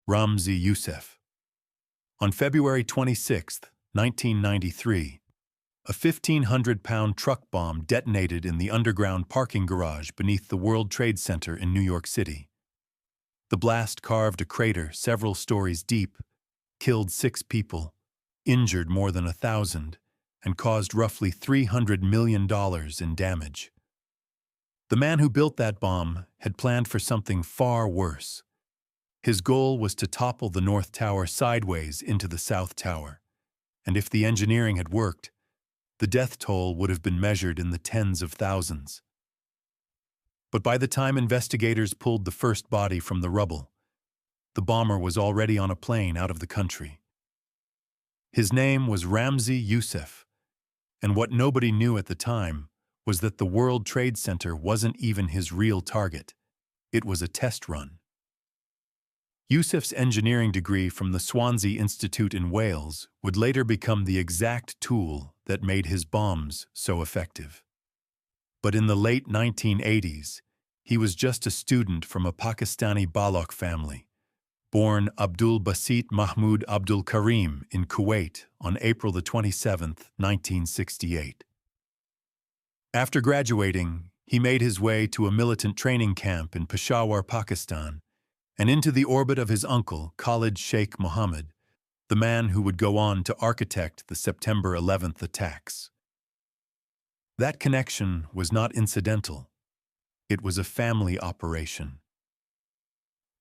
Ramzi Youssef. On February 26, 1993, a 1,500-pound truck bomb detonated in the underground parking garage beneath the World Trade Center in New York City. The blast carved a crater several stories deep, killed 6 people, injured more than 1,000, and caused roughly $300 million in damage. The man who built that bomb had planned for something far worse. His goal was to topple the North Tower sideways into the South Tower, and if the engineering had worked, the death toll would have been measured in the tens of thousands. But by the time investigators pulled the first body from the rubble, the bomber was already on a plane out of the country. His name was Ramzi Youssef, and what nobody knew at the time was that the World Trade Center wasn't even his real target. It was a test run. Youssef's engineering degree from the Swansea Institute in Wales would later become the exact tool that made his bombs so effective. But in the late 1980s, he was just a student from a Pakistani Baloch family, born Abdul Basit Mahmoud Abdul Karim in Kuwait on April 27, 1968. After graduating, he made his way to a militant training camp in Peshawar, Pakistan, and into the orbit of his uncle, Khalid Sheikh Mohammed, the man who would go on to architect the September 11th attacks. That connection was not incidental. It was a family operation.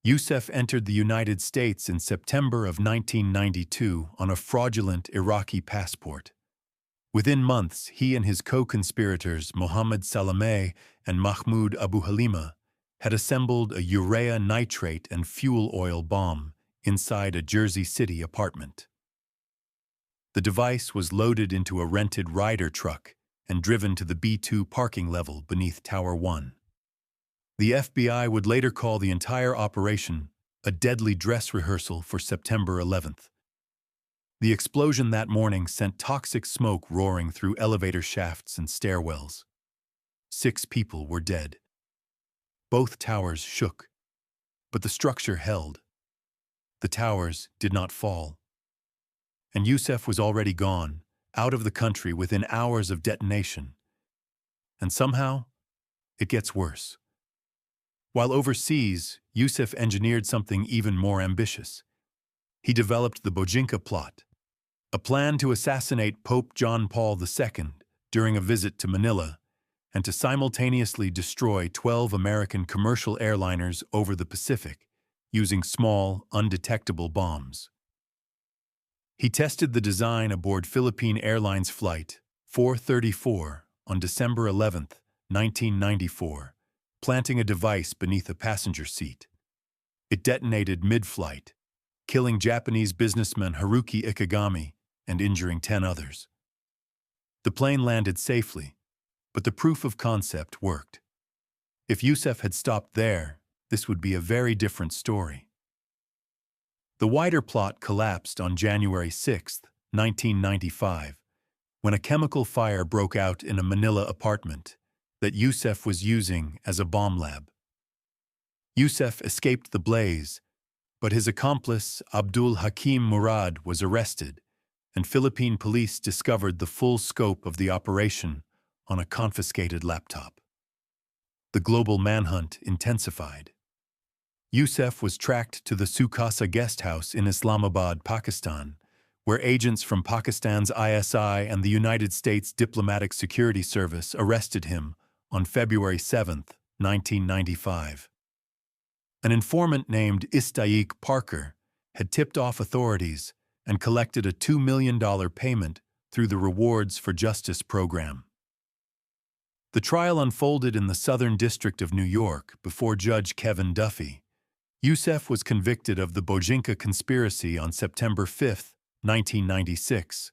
Youssef entered the United States in September of 1992 on a fraudulent Iraqi passport. Within months, he and his co-conspirators Mohammed Salameh and Mahmoud Abu Halima had assembled a urea nitrate and fuel oil bomb inside a Jersey City apartment. The device was loaded into a rented Ryder truck and driven to the B2 parking level beneath Tower 1. The FBI would later call the entire operation a deadly dress rehearsal for September 11th. The explosion that morning sent toxic smoke roaring through elevator shafts and stairwells. 6 people were dead. Both towers shook, but the structure held. The towers did not fall. And Youssef was already gone, out of the country within hours of detonation. And somehow, it gets worse. While overseas, Youssef engineered something even more ambitious. He developed the Bojinka plot, a plan to assassinate Pope John Paul II during a visit to Manila, and to simultaneously destroy 12 American commercial airliners over the Pacific using small, undetectable bombs. He tested the design aboard Philippine Airlines Flight 434 on December 11, 1994, planting a device beneath a passenger seat. It detonated mid-flight, killing Japanese businessman Haruki Ikegami and injuring 10 others. The plane landed safely, but the proof of concept worked. If Youssef had stopped there, this would be a very different story. The wider plot collapsed on January 6, 1995, when a chemical fire broke out in a Manila apartment that Youssef was using as a bomb lab. Youssef escaped the blaze, but his accomplice Abdul Hakim Murad was arrested, and Philippine police discovered the full scope of the operation on a confiscated laptop. The global manhunt intensified. Youssef was tracked to the Sukasa guest house in Islamabad, Pakistan, where agents from Pakistan's ISI and the United States Diplomatic Security Service arrested him on February 7, 1995. An informant named Istaiq Parker had tipped off authorities and collected a $2 million payment through the Rewards for Justice program. The trial unfolded in the Southern District of New York before Judge Kevin Duffy. Youssef was convicted of the Bojinka conspiracy on September 5, 1996,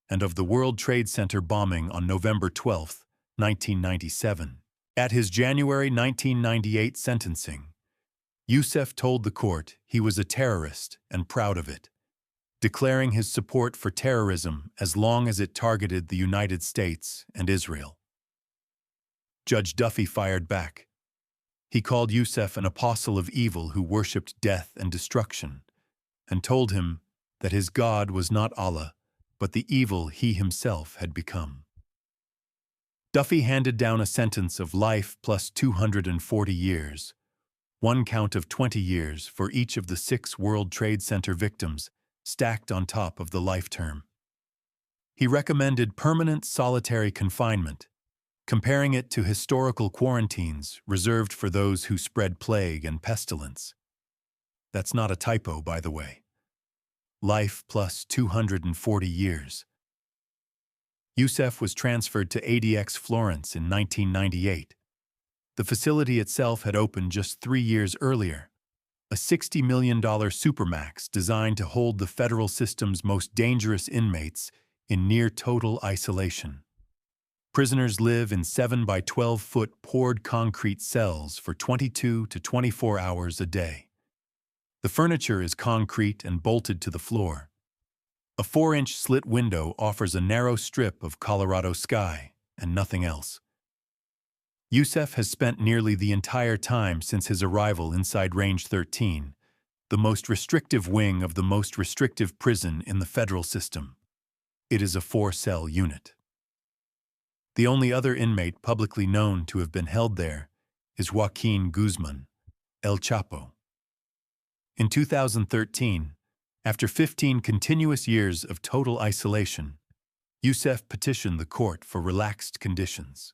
and of the World Trade Center bombing on November 12, 1997. At his January 1998 sentencing, Youssef told the court he was a terrorist and proud of it, declaring his support for terrorism as long as it targeted the United States and Israel. Judge Duffy fired back. He called Youssef an apostle of evil who worshipped death and destruction, and told him that his God was not Allah, but the evil he himself had become. Duffy handed down a sentence of life plus 240 years, one count of 20 years for each of the 6 World Trade Center victims, stacked on top of the life term. He recommended permanent solitary confinement, comparing it to historical quarantines reserved for those who spread plague and pestilence. That's not a typo, by the way. Life plus 240 years. Youssef was transferred to ADX Florence in 1998. The facility itself had opened just 3 years earlier, a $60 million Supermax designed to hold the federal system's most dangerous inmates in near-total isolation. Prisoners live in 7 by 12-foot poured concrete cells for 22 to 24 hours a day. The furniture is concrete and bolted to the floor. A 4-inch slit window offers a narrow strip of Colorado sky and nothing else. Youssef has spent nearly the entire time since his arrival inside Range 13, the most restrictive wing of the most restrictive prison in the federal system. It is a 4-cell unit. The only other inmate publicly known to have been held there is Joaquin Guzman, El Chapo. In 2013, after 15 continuous years of total isolation, Youssef petitioned the court for relaxed conditions.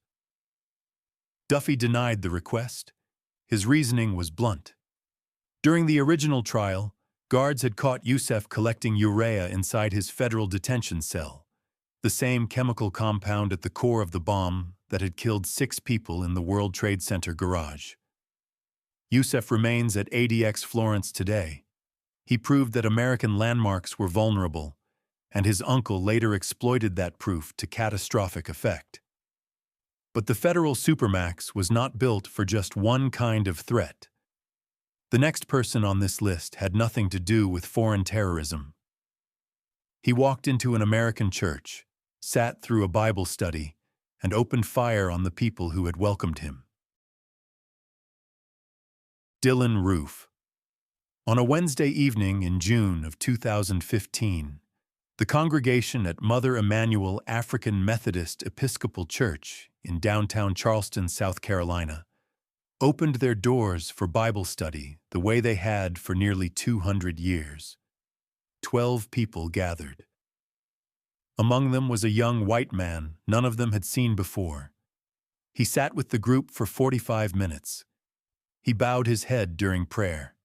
Duffy denied the request. His reasoning was blunt. During the original trial, guards had caught Youssef collecting urea inside his federal detention cell, the same chemical compound at the core of the bomb that had killed 6 people in the World Trade Center garage. Youssef remains at ADX Florence today. He proved that American landmarks were vulnerable, and his uncle later exploited that proof to catastrophic effect. But the federal Supermax was not built for just one kind of threat. The next person on this list had nothing to do with foreign terrorism. He walked into an American church, sat through a Bible study, and opened fire on the people who had welcomed him. Dylann Roof. On a Wednesday evening in June of 2015, the congregation at Mother Emanuel African Methodist Episcopal Church in downtown Charleston, South Carolina, opened their doors for Bible study the way they had for nearly 200 years. 12 people gathered. Among them was a young white man none of them had seen before. He sat with the group for 45 minutes. He bowed his head during prayer,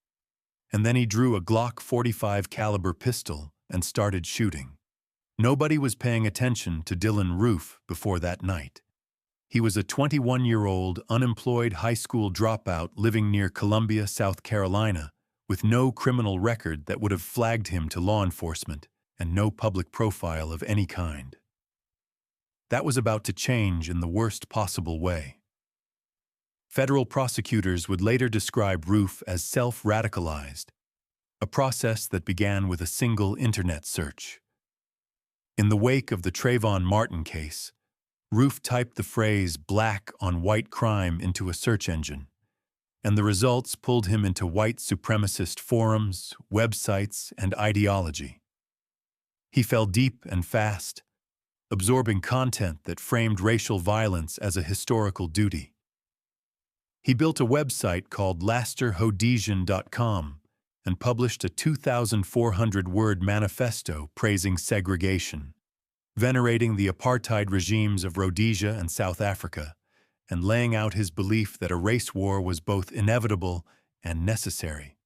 and then he drew a Glock 45 caliber pistol and started shooting. Nobody was paying attention to Dylann Roof before that night. He was a 21-year-old unemployed high school dropout living near Columbia, South Carolina, with no criminal record that would have flagged him to law enforcement and no public profile of any kind. That was about to change in the worst possible way. Federal prosecutors would later describe Roof as self-radicalized, a process that began with a single internet search. In the wake of the Trayvon Martin case, Roof typed the phrase "black on white crime" into a search engine, and the results pulled him into white supremacist forums, websites, and ideology. He fell deep and fast, absorbing content that framed racial violence as a historical duty. He built a website called lasterhodesian.com and published a 2,400-word manifesto praising segregation, venerating the apartheid regimes of Rhodesia and South Africa, and laying out his belief that a race war was both inevitable and necessary.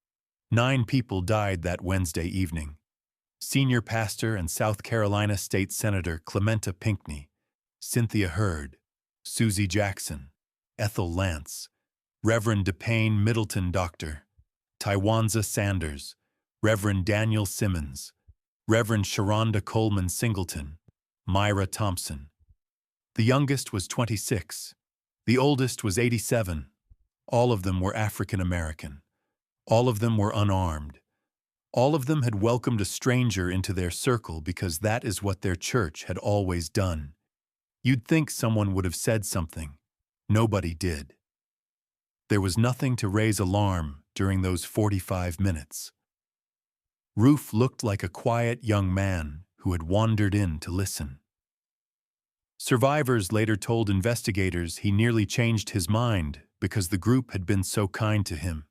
9 people died that Wednesday evening. Senior pastor and South Carolina State Senator Clementa Pinckney, Cynthia Hurd, Susie Jackson, Ethel Lance, Reverend DePayne Middleton Dr., Tywanza Sanders, Reverend Daniel Simmons, Reverend Sharonda Coleman Singleton, Myra Thompson. The youngest was 26. The oldest was 87. All of them were African American. All of them were unarmed. All of them had welcomed a stranger into their circle because that is what their church had always done. You'd think someone would have said something. Nobody did. There was nothing to raise alarm during those 45 minutes. Roof looked like a quiet young man who had wandered in to listen. Survivors later told investigators he nearly changed his mind because the group had been so kind to him.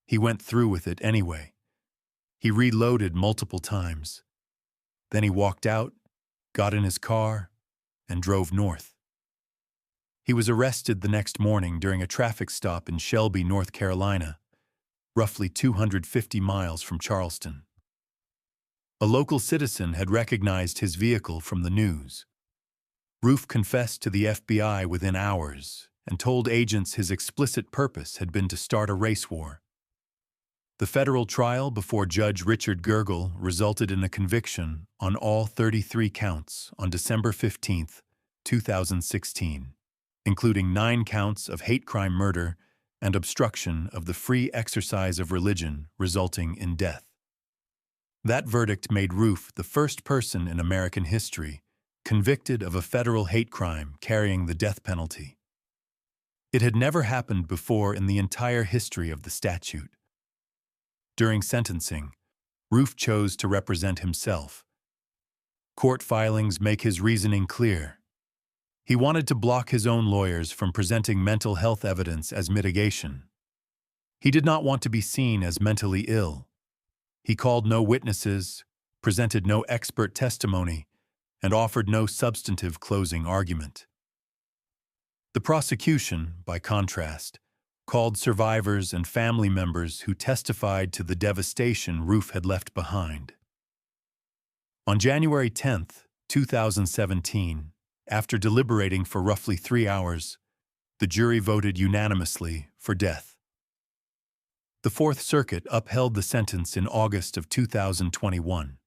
He went through with it anyway. He reloaded multiple times. Then he walked out, got in his car, and drove north. He was arrested the next morning during a traffic stop in Shelby, North Carolina, roughly 250 miles from Charleston. A local citizen had recognized his vehicle from the news. Roof confessed to the FBI within hours and told agents his explicit purpose had been to start a race war. The federal trial before Judge Richard Gergel resulted in a conviction on all 33 counts on December 15, 2016, including 9 counts of hate crime murder and obstruction of the free exercise of religion resulting in death. That verdict made Roof the first person in American history convicted of a federal hate crime carrying the death penalty. It had never happened before in the entire history of the statute. During sentencing, Roof chose to represent himself. Court filings make his reasoning clear. He wanted to block his own lawyers from presenting mental health evidence as mitigation. He did not want to be seen as mentally ill. He called no witnesses, presented no expert testimony, and offered no substantive closing argument. The prosecution, by contrast, called survivors and family members who testified to the devastation Roof had left behind. On January 10, 2017, after deliberating for roughly 3 hours, the jury voted unanimously for death. The Fourth Circuit upheld the sentence in August of 2021.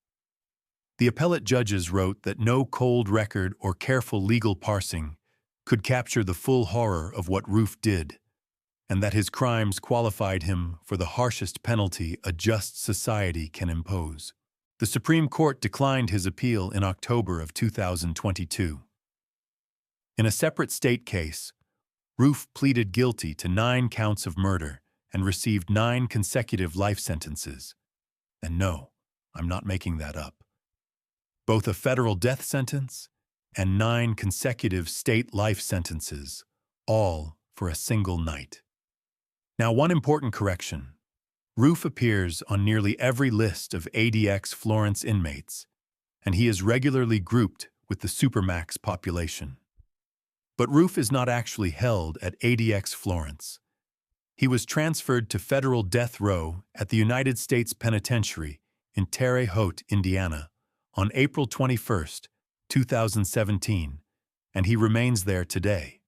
The appellate judges wrote that no cold record or careful legal parsing could capture the full horror of what Roof did, and that his crimes qualified him for the harshest penalty a just society can impose. The Supreme Court declined his appeal in October of 2022. In a separate state case, Roof pleaded guilty to 9 counts of murder and received 9 consecutive life sentences. And no, I'm not making that up. Both a federal death sentence and 9 consecutive state life sentences, all for a single night. Now, one important correction. Roof appears on nearly every list of ADX Florence inmates, and he is regularly grouped with the Supermax population. But Roof is not actually held at ADX Florence. He was transferred to federal death row at the United States Penitentiary in Terre Haute, Indiana, on April 21, 2017, and he remains there today.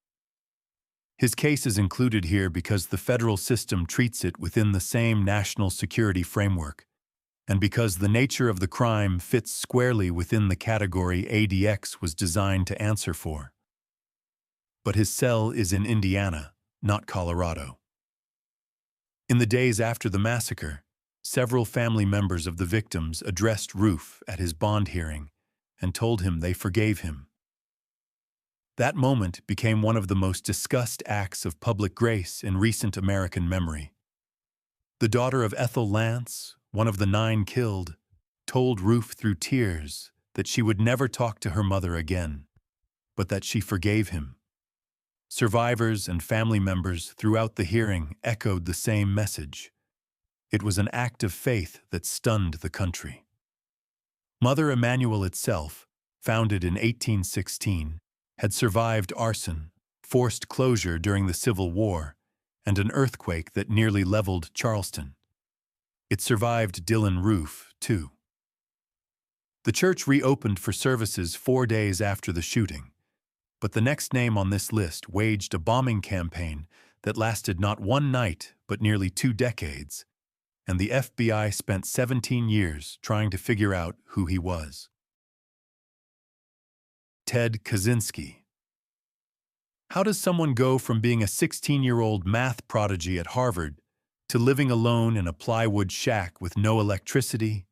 His case is included here because the federal system treats it within the same national security framework, and because the nature of the crime fits squarely within the category ADX was designed to answer for. But his cell is in Indiana, not Colorado. In the days after the massacre, several family members of the victims addressed Roof at his bond hearing and told him they forgave him. That moment became one of the most discussed acts of public grace in recent American memory. The daughter of Ethel Lance, one of the 9 killed, told Roof through tears that she would never talk to her mother again, but that she forgave him. Survivors and family members throughout the hearing echoed the same message. It was an act of faith that stunned the country. Mother Emanuel itself, founded in 1816, had survived arson, forced closure during the Civil War, and an earthquake that nearly leveled Charleston. It survived Dylan Roof, too. The church reopened for services 4 days after the shooting, but the next name on this list waged a bombing campaign that lasted not 1 night but nearly 2 decades, and the FBI spent 17 years trying to figure out who he was. Ted Kaczynski. How does someone go from being a 16-year-old math prodigy at Harvard to living alone in a plywood shack with no electricity,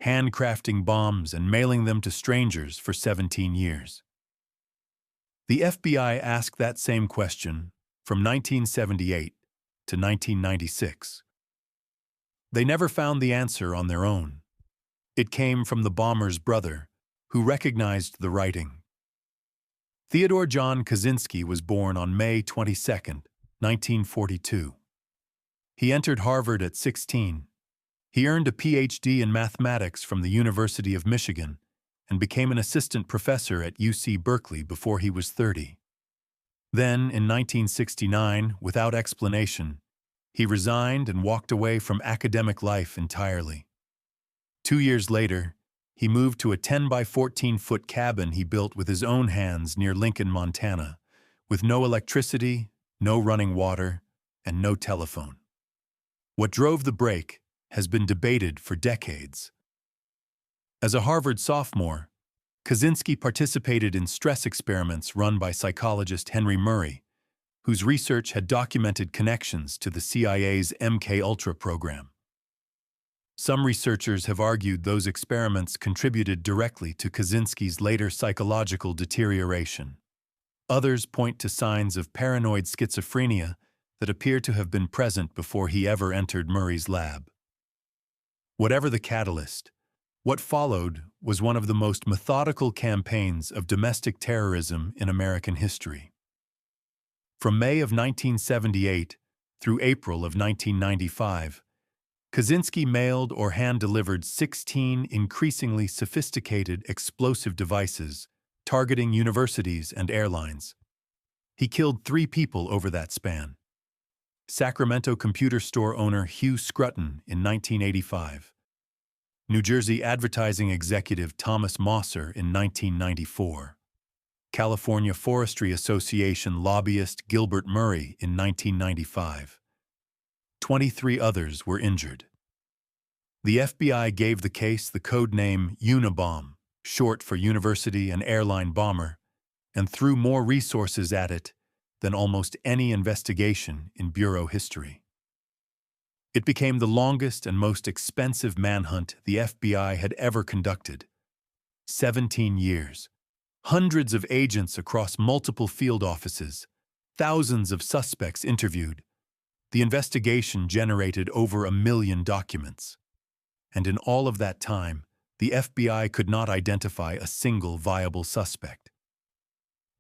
handcrafting bombs and mailing them to strangers for 17 years? The FBI asked that same question from 1978 to 1996. They never found the answer on their own. It came from the bomber's brother, who recognized the writing. Theodore John Kaczynski was born on May 22, 1942. He entered Harvard at 16. He earned a Ph.D. in mathematics from the University of Michigan and became an assistant professor at UC Berkeley before he was 30. Then, in 1969, without explanation, he resigned and walked away from academic life entirely. 2 years later, he moved to a 10 by 14-foot cabin he built with his own hands near Lincoln, Montana, with no electricity, no running water, and no telephone. What drove the break has been debated for decades. As a Harvard sophomore, Kaczynski participated in stress experiments run by psychologist Henry Murray, whose research had documented connections to the CIA's MKUltra program. Some researchers have argued those experiments contributed directly to Kaczynski's later psychological deterioration. Others point to signs of paranoid schizophrenia that appear to have been present before he ever entered Murray's lab. Whatever the catalyst, what followed was one of the most methodical campaigns of domestic terrorism in American history. From May of 1978 through April of 1995, Kaczynski mailed or hand-delivered 16 increasingly sophisticated explosive devices targeting universities and airlines. He killed 3 people over that span. Sacramento computer store owner Hugh Scruton in 1985. New Jersey advertising executive Thomas Mosser in 1994. California Forestry Association lobbyist Gilbert Murray in 1995. 23 others were injured. The FBI gave the case the code name Unabomb, short for University and Airline Bomber, and threw more resources at it than almost any investigation in Bureau history. It became the longest and most expensive manhunt the FBI had ever conducted. 17 years, hundreds of agents across multiple field offices, thousands of suspects interviewed. The investigation generated over 1 million documents. And in all of that time, the FBI could not identify a single viable suspect.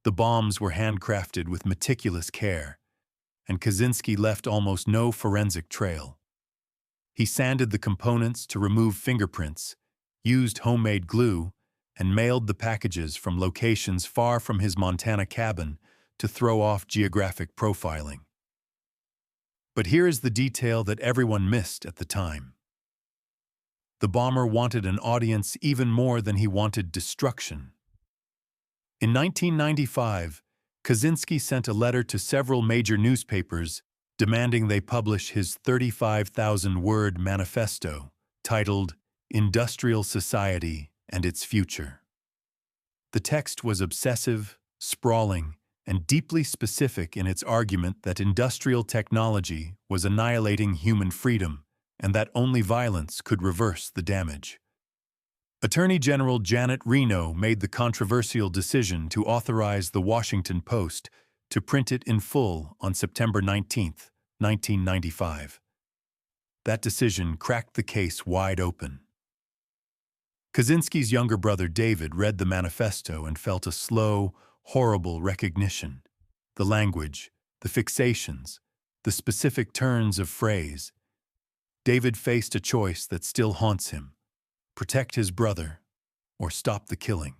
The bombs were handcrafted with meticulous care, and Kaczynski left almost no forensic trail. He sanded the components to remove fingerprints, used homemade glue, and mailed the packages from locations far from his Montana cabin to throw off geographic profiling. But here is the detail that everyone missed at the time. The bomber wanted an audience even more than he wanted destruction. In 1995, Kaczynski sent a letter to several major newspapers demanding they publish his 35,000-word manifesto titled Industrial Society and Its Future. The text was obsessive, sprawling, and deeply specific in its argument that industrial technology was annihilating human freedom and that only violence could reverse the damage. Attorney General Janet Reno made the controversial decision to authorize the Washington Post to print it in full on September 19, 1995. That decision cracked the case wide open. Kaczynski's younger brother David read the manifesto and felt a slow, horrible recognition. The language, the fixations, the specific turns of phrase. David faced a choice that still haunts him: protect his brother or stop the killing.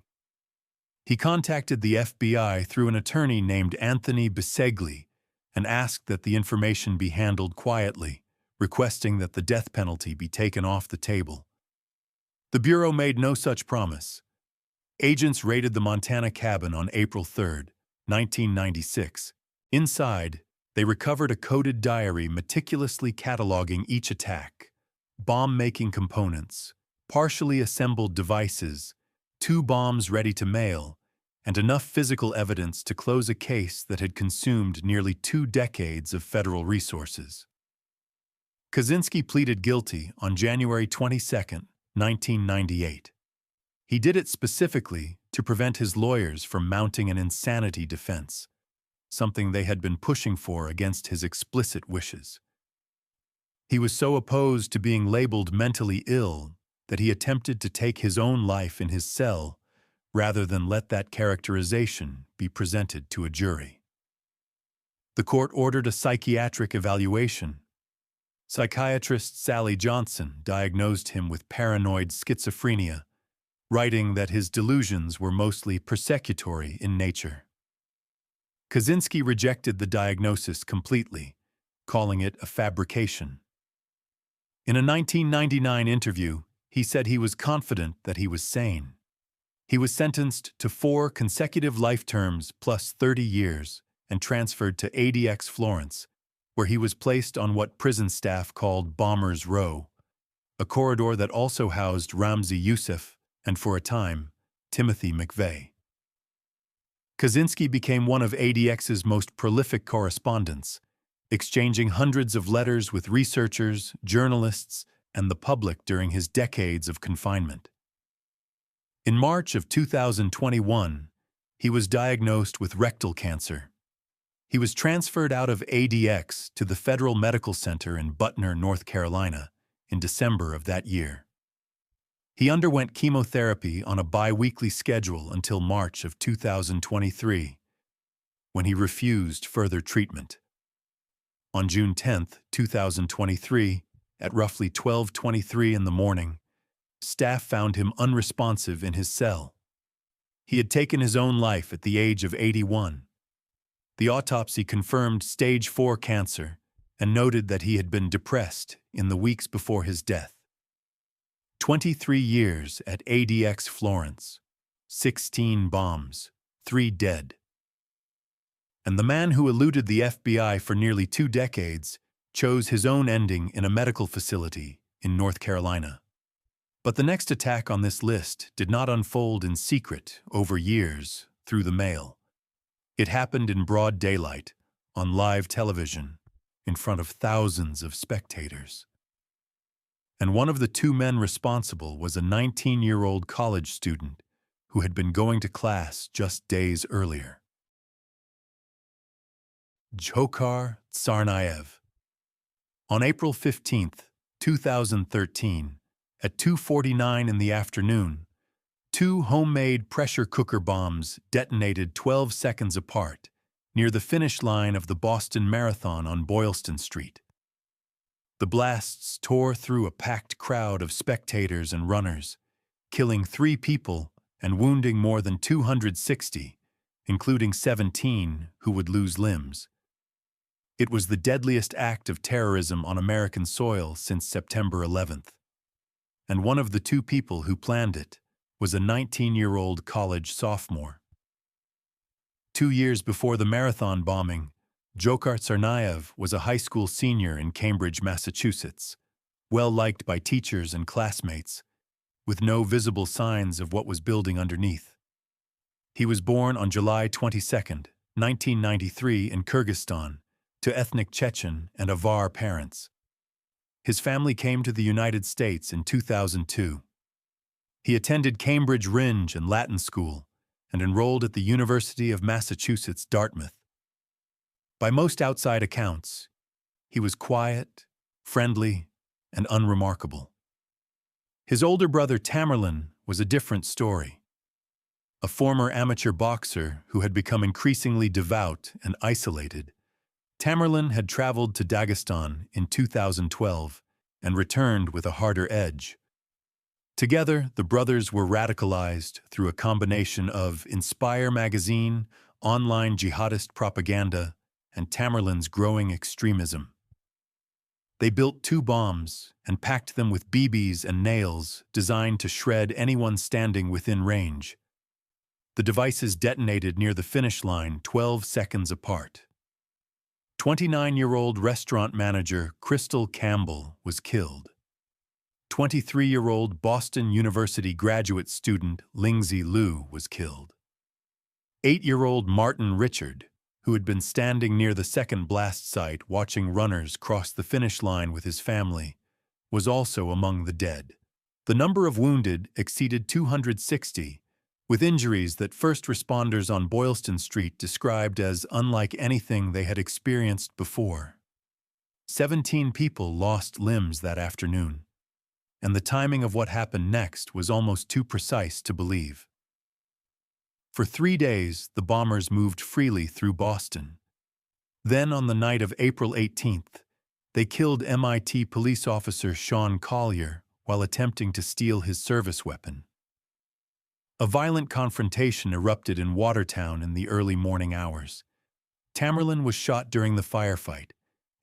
He contacted the FBI through an attorney named Anthony Bisegli and asked that the information be handled quietly, requesting that the death penalty be taken off the table. The Bureau made no such promise. Agents raided the Montana cabin on April 3, 1996. Inside, they recovered a coded diary meticulously cataloging each attack: bomb-making components, partially assembled devices, 2 bombs ready to mail, and enough physical evidence to close a case that had consumed nearly 2 decades of federal resources. Kaczynski pleaded guilty on January 22, 1998. He did it specifically to prevent his lawyers from mounting an insanity defense, something they had been pushing for against his explicit wishes. He was so opposed to being labeled mentally ill that he attempted to take his own life in his cell rather than let that characterization be presented to a jury. The court ordered a psychiatric evaluation. Psychiatrist Sally Johnson diagnosed him with paranoid schizophrenia, writing that his delusions were mostly persecutory in nature. Kaczynski rejected the diagnosis completely, calling it a fabrication. In a 1999 interview, he said he was confident that he was sane. He was sentenced to 4 consecutive life terms plus 30 years and transferred to ADX Florence, where he was placed on what prison staff called Bombers Row, a corridor that also housed Ramzi Youssef and, for a time, Timothy McVeigh. Kaczynski became one of ADX's most prolific correspondents, exchanging hundreds of letters with researchers, journalists, and the public during his decades of confinement. In March of 2021, he was diagnosed with rectal cancer. He was transferred out of ADX to the Federal Medical Center in Butner, North Carolina, in December of that year. He underwent chemotherapy on a bi-weekly schedule until March of 2023, when he refused further treatment. On June 10, 2023, at roughly 12:23 in the morning, staff found him unresponsive in his cell. He had taken his own life at the age of 81. The autopsy confirmed stage 4 cancer and noted that he had been depressed in the weeks before his death. 23 years at ADX Florence, 16 bombs, 3 dead. And the man who eluded the FBI for nearly 2 decades chose his own ending in a medical facility in North Carolina. But the next attack on this list did not unfold in secret over years through the mail. It happened in broad daylight, on live television, in front of thousands of spectators. And one of the 2 men responsible was a 19-year-old college student who had been going to class just days earlier. Dzhokhar Tsarnaev. On April 15, 2013, at 2:49 in the afternoon, 2 homemade pressure cooker bombs detonated 12 seconds apart near the finish line of the Boston Marathon on Boylston Street. The blasts tore through a packed crowd of spectators and runners, killing 3 people and wounding more than 260, including 17 who would lose limbs. It was the deadliest act of terrorism on American soil since September 11th. And one of the 2 people who planned it was a 19-year-old college sophomore. 2 years before the marathon bombing, Dzhokhar Tsarnaev was a high school senior in Cambridge, Massachusetts, well-liked by teachers and classmates, with no visible signs of what was building underneath. He was born on July 22, 1993 in Kyrgyzstan, to ethnic Chechen and Avar parents. His family came to the United States in 2002. He attended Cambridge Rindge and Latin School and enrolled at the University of Massachusetts, Dartmouth. By most outside accounts, he was quiet, friendly, and unremarkable. His older brother Tamerlan was a different story. A former amateur boxer who had become increasingly devout and isolated, Tamerlan had traveled to Dagestan in 2012 and returned with a harder edge. Together, the brothers were radicalized through a combination of Inspire magazine, online jihadist propaganda, and Tamerlan's growing extremism. They built 2 bombs and packed them with BBs and nails designed to shred anyone standing within range. The devices detonated near the finish line 12 seconds apart. 29-year-old restaurant manager Crystal Campbell was killed. 23-year-old Boston University graduate student Lingzi Liu was killed. 8-year-old Martin Richard, who had been standing near the second blast site watching runners cross the finish line with his family, was also among the dead. The number of wounded exceeded 260, with injuries that first responders on Boylston Street described as unlike anything they had experienced before. 17 people lost limbs that afternoon, and the timing of what happened next was almost too precise to believe. For 3 days, the bombers moved freely through Boston. Then, on the night of April 18th, they killed MIT police officer Sean Collier while attempting to steal his service weapon. A violent confrontation erupted in Watertown in the early morning hours. Tamerlan was shot during the firefight,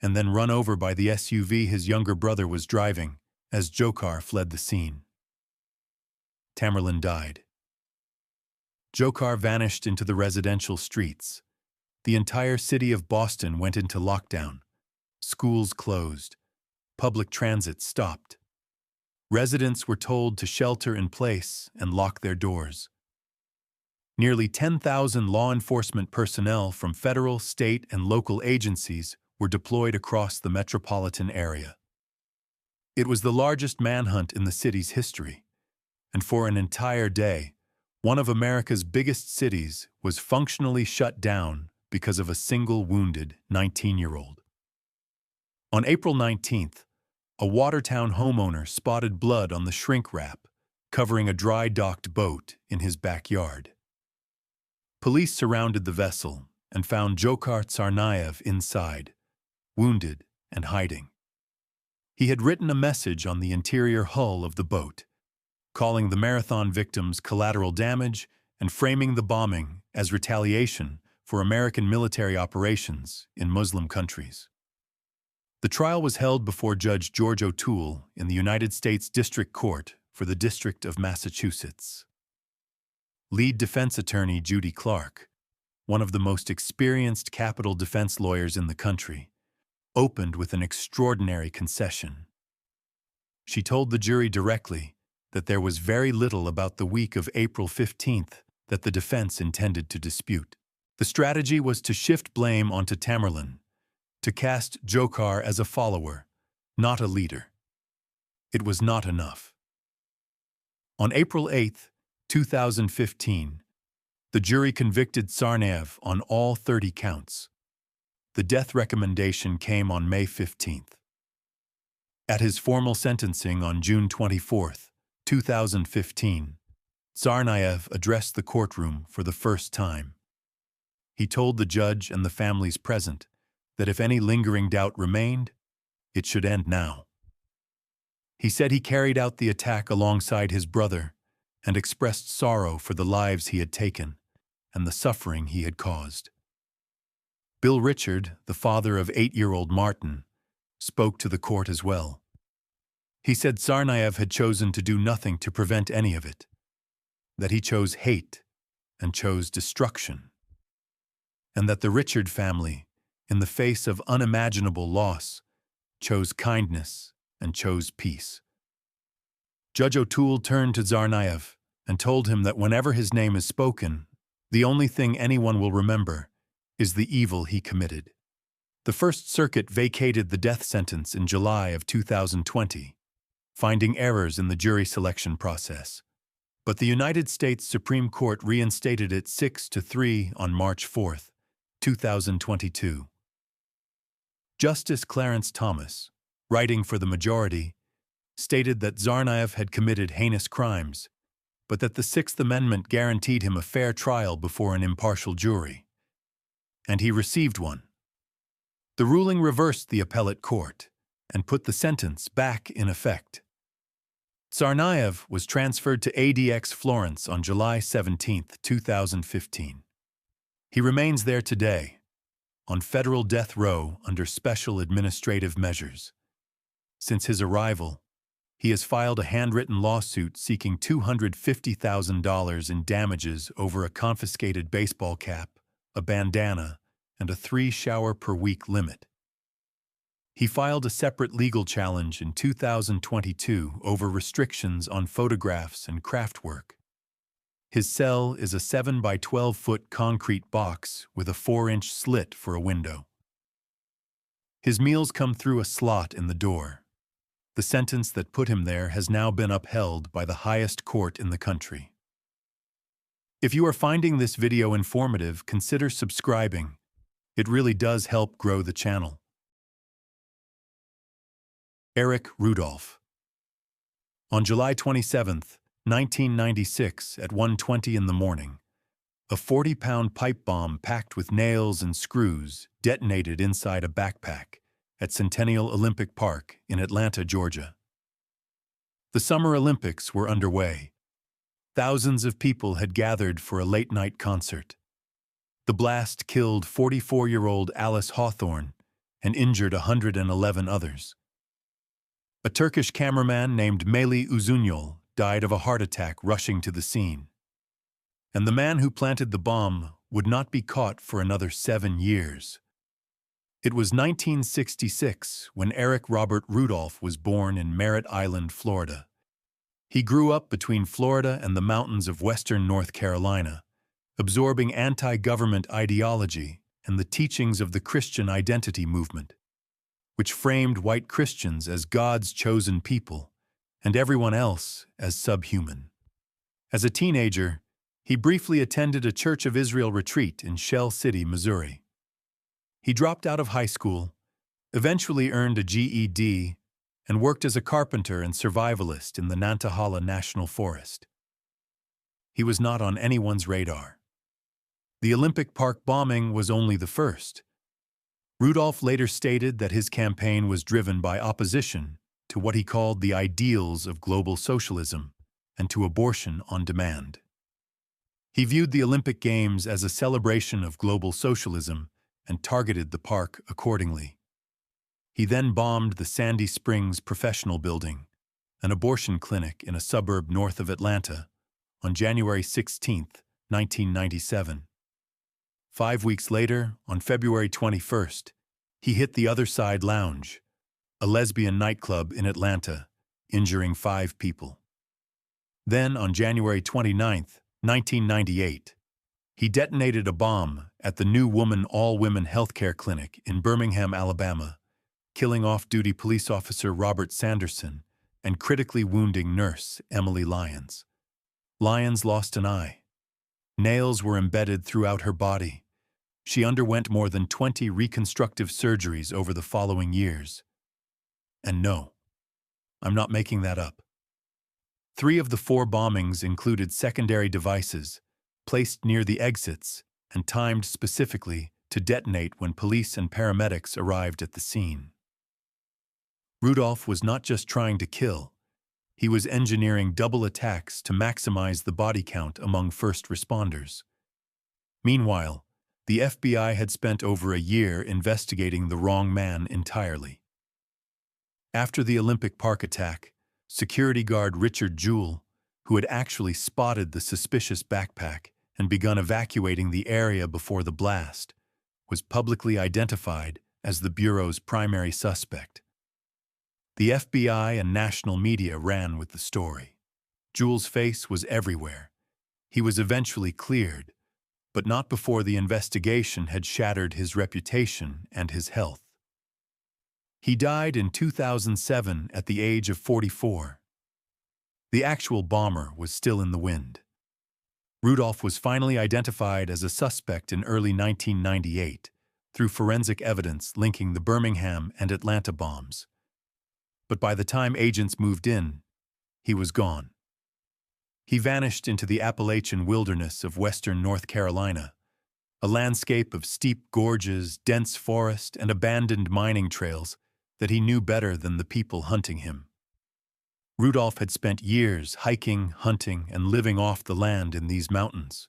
and then run over by the SUV his younger brother was driving as Dzhokhar fled the scene. Tamerlan died. Dzhokhar vanished into the residential streets. The entire city of Boston went into lockdown. Schools closed. Public transit stopped. Residents were told to shelter in place and lock their doors. Nearly 10,000 law enforcement personnel from federal, state, and local agencies were deployed across the metropolitan area. It was the largest manhunt in the city's history, and for an entire day, one of America's biggest cities was functionally shut down because of a single wounded 19-year-old. On April 19th, a Watertown homeowner spotted blood on the shrink wrap covering a dry-docked boat in his backyard. Police surrounded the vessel and found Dzhokhar Tsarnaev inside, wounded and hiding. He had written a message on the interior hull of the boat, calling the marathon victims collateral damage and framing the bombing as retaliation for American military operations in Muslim countries. The trial was held before Judge George O'Toole in the United States District Court for the District of Massachusetts. Lead defense attorney Judy Clark, one of the most experienced capital defense lawyers in the country, opened with an extraordinary concession. She told the jury directly that there was very little about the week of April 15th that the defense intended to dispute. The strategy was to shift blame onto Tamerlan, to cast Dzhokhar as a follower, not a leader. It was not enough. On April 8, 2015, the jury convicted Tsarnaev on all 30 counts. The death recommendation came on May 15th. At his formal sentencing on June 24, 2015, Tsarnaev addressed the courtroom for the first time. He told the judge and the families present that if any lingering doubt remained, it should end now. He said he carried out the attack alongside his brother and expressed sorrow for the lives he had taken and the suffering he had caused. Bill Richard, the father of 8-year-old Martin, spoke to the court as well. He said Tsarnaev had chosen to do nothing to prevent any of it, that he chose hate and chose destruction, and that the Richard family, in the face of unimaginable loss, chose kindness and chose peace. Judge O'Toole turned to Tsarnaev and told him that whenever his name is spoken, the only thing anyone will remember is the evil he committed. The First Circuit vacated the death sentence in July of 2020, finding errors in the jury selection process. But the United States Supreme Court reinstated it 6-3 on March 4, 2022. Justice Clarence Thomas, writing for the majority, stated that Tsarnaev had committed heinous crimes, but that the Sixth Amendment guaranteed him a fair trial before an impartial jury. And he received one. The ruling reversed the appellate court and put the sentence back in effect. Tsarnaev was transferred to ADX Florence on July 17, 2015. He remains there today, on federal death row under special administrative measures. Since his arrival, he has filed a handwritten lawsuit seeking $250,000 in damages over a confiscated baseball cap, a bandana, and a 3-shower-per-week limit. He filed a separate legal challenge in 2022 over restrictions on photographs and craft work. His cell is a 7 by 12-foot concrete box with a 4-inch slit for a window. His meals come through a slot in the door. The sentence that put him there has now been upheld by the highest court in the country. If you are finding this video informative, consider subscribing. It really does help grow the channel. Erich Rudolph. On July 27, 1996, at 1:20 in the morning, a 40-pound pipe bomb packed with nails and screws detonated inside a backpack at Centennial Olympic Park in Atlanta, Georgia. The Summer Olympics were underway. Thousands of people had gathered for a late-night concert. The blast killed 44-year-old Alice Hawthorne and injured 111 others. A Turkish cameraman named Melih Uzunol died of a heart attack rushing to the scene. And the man who planted the bomb would not be caught for another 7 years. It was 1966 when Erich Robert Rudolph was born in Merritt Island, Florida. He grew up between Florida and the mountains of western North Carolina, absorbing anti-government ideology and the teachings of the Christian identity movement, which framed white Christians as God's chosen people and everyone else as subhuman. As a teenager, he briefly attended a Church of Israel retreat in Shell City, Missouri. He dropped out of high school, eventually earned a GED, and worked as a carpenter and survivalist in the Nantahala National Forest. He was not on anyone's radar. The Olympic Park bombing was only the first. Rudolph later stated that his campaign was driven by opposition to what he called the ideals of global socialism and to abortion on demand. He viewed the Olympic Games as a celebration of global socialism and targeted the park accordingly. He then bombed the Sandy Springs Professional Building, an abortion clinic in a suburb north of Atlanta, on January 16, 1997. 5 weeks later, on February 21st, he hit the Other Side Lounge, a lesbian nightclub in Atlanta, injuring 5 people. Then, on January 29, 1998, he detonated a bomb at the New Woman All-Women Healthcare Clinic in Birmingham, Alabama, killing off-duty police officer Robert Sanderson and critically wounding nurse Emily Lyons. Lyons lost an eye. Nails were embedded throughout her body. She underwent more than 20 reconstructive surgeries over the following years. And no, I'm not making that up. 3 of the 4 bombings included secondary devices placed near the exits and timed specifically to detonate when police and paramedics arrived at the scene. Rudolph was not just trying to kill, he was engineering double attacks to maximize the body count among first responders. Meanwhile, the FBI had spent over a year investigating the wrong man entirely. After the Olympic Park attack, security guard Richard Jewell, who had actually spotted the suspicious backpack and begun evacuating the area before the blast, was publicly identified as the Bureau's primary suspect. The FBI and national media ran with the story. Jewell's face was everywhere. He was eventually cleared, but not before the investigation had shattered his reputation and his health. He died in 2007 at the age of 44. The actual bomber was still in the wind. Rudolph was finally identified as a suspect in early 1998 through forensic evidence linking the Birmingham and Atlanta bombs. But by the time agents moved in, he was gone. He vanished into the Appalachian wilderness of western North Carolina, a landscape of steep gorges, dense forest, and abandoned mining trails that he knew better than the people hunting him. Rudolph had spent years hiking, hunting, and living off the land in these mountains.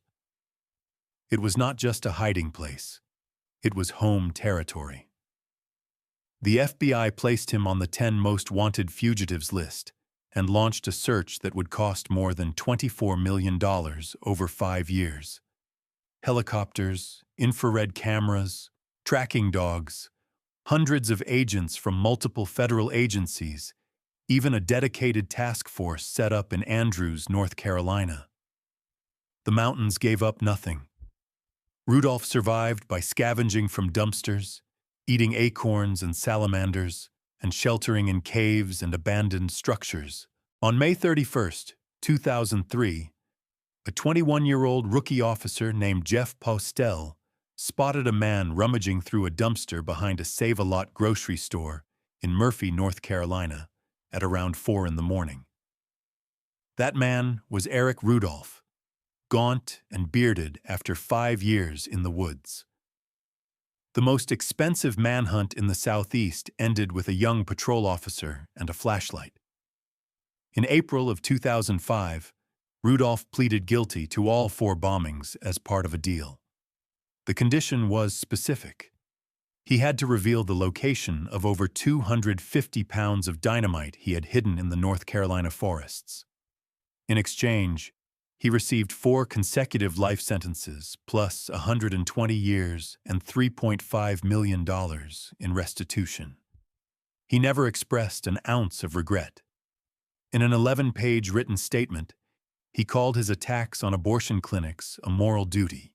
It was not just a hiding place. It was home territory. The FBI placed him on the 10 most wanted fugitives list and launched a search that would cost more than $24 million over 5 years. Helicopters, infrared cameras, tracking dogs, hundreds of agents from multiple federal agencies, even a dedicated task force set up in Andrews, North Carolina. The mountains gave up nothing. Rudolph survived by scavenging from dumpsters, eating acorns and salamanders, and sheltering in caves and abandoned structures. On May 31, 2003, a 21-year-old rookie officer named Jeff Postel spotted a man rummaging through a dumpster behind a Save-A-Lot grocery store in Murphy, North Carolina, at around 4 in the morning. That man was Eric Rudolph, gaunt and bearded after 5 years in the woods. The most expensive manhunt in the Southeast ended with a young patrol officer and a flashlight. In April of 2005, Rudolph pleaded guilty to all 4 bombings as part of a deal. The condition was specific. He had to reveal the location of over 250 pounds of dynamite he had hidden in the North Carolina forests. In exchange, he received 4 consecutive life sentences, plus 120 years and $3.5 million in restitution. He never expressed an ounce of regret. In an 11-page written statement, he called his attacks on abortion clinics a moral duty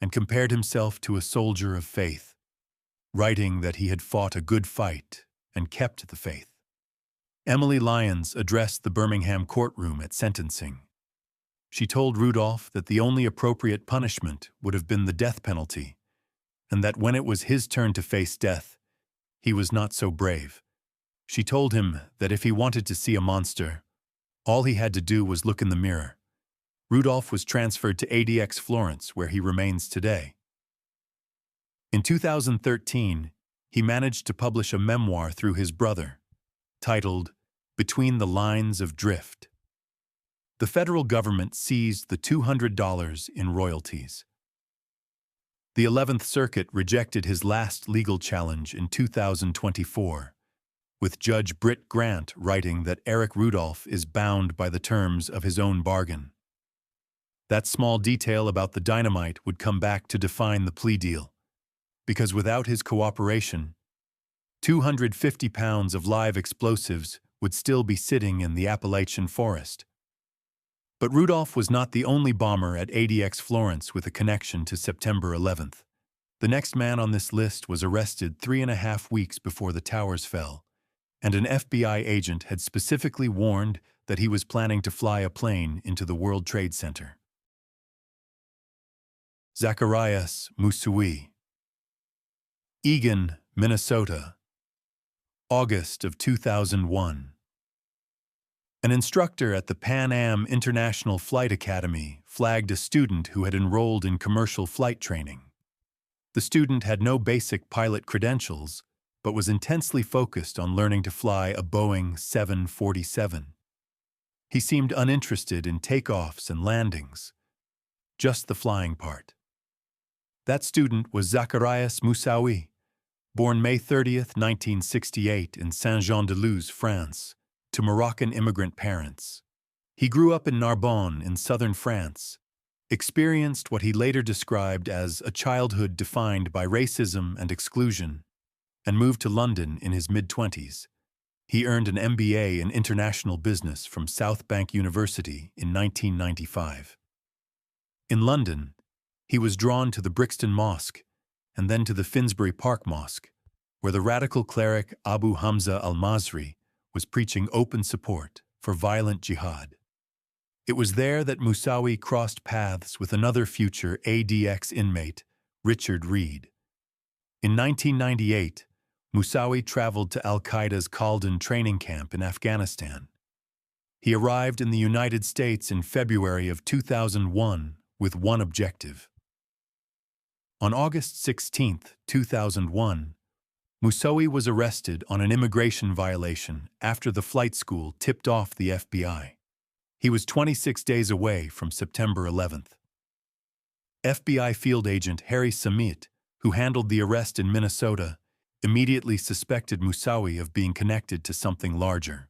and compared himself to a soldier of faith, writing that he had fought a good fight and kept the faith. Emily Lyons addressed the Birmingham courtroom at sentencing. She told Rudolph that the only appropriate punishment would have been the death penalty, and that when it was his turn to face death, he was not so brave. She told him that if he wanted to see a monster, all he had to do was look in the mirror. Rudolph was transferred to ADX Florence, where he remains today. In 2013, he managed to publish a memoir through his brother, titled Between the Lines of Drift. The federal government seized the $200 in royalties. The 11th Circuit rejected his last legal challenge in 2024, with Judge Britt Grant writing that Eric Rudolph is bound by the terms of his own bargain. That small detail about the dynamite would come back to define the plea deal, because without his cooperation, 250 pounds of live explosives would still be sitting in the Appalachian forest. But Rudolph was not the only bomber at ADX Florence with a connection to September 11th. The next man on this list was arrested 3.5 weeks before the towers fell, and an FBI agent had specifically warned that he was planning to fly a plane into the World Trade Center. Zacharias Moussaoui. Eagan, Minnesota, August of 2001. An instructor at the Pan Am International Flight Academy flagged a student who had enrolled in commercial flight training. The student had no basic pilot credentials, but was intensely focused on learning to fly a Boeing 747. He seemed uninterested in takeoffs and landings, just the flying part. That student was Zacharias Moussaoui, born May 30, 1968 in Saint-Jean-de-Luz, France, to Moroccan immigrant parents. He grew up in Narbonne in southern France, experienced what he later described as a childhood defined by racism and exclusion, and moved to London in his mid-20s. He earned an MBA in international business from South Bank University in 1995. In London, he was drawn to the Brixton Mosque and then to the Finsbury Park Mosque, where the radical cleric Abu Hamza al-Masri was preaching open support for violent jihad. It was there that Moussaoui crossed paths with another future ADX inmate, Richard Reed. In 1998, Moussaoui traveled to al-Qaeda's Khaldan training camp in Afghanistan. He arrived in the United States in February of 2001 with one objective. On August 16, 2001, Moussaoui was arrested on an immigration violation after the flight school tipped off the FBI. He was 26 days away from September 11th. FBI field agent Harry Samit, who handled the arrest in Minnesota, immediately suspected Moussaoui of being connected to something larger.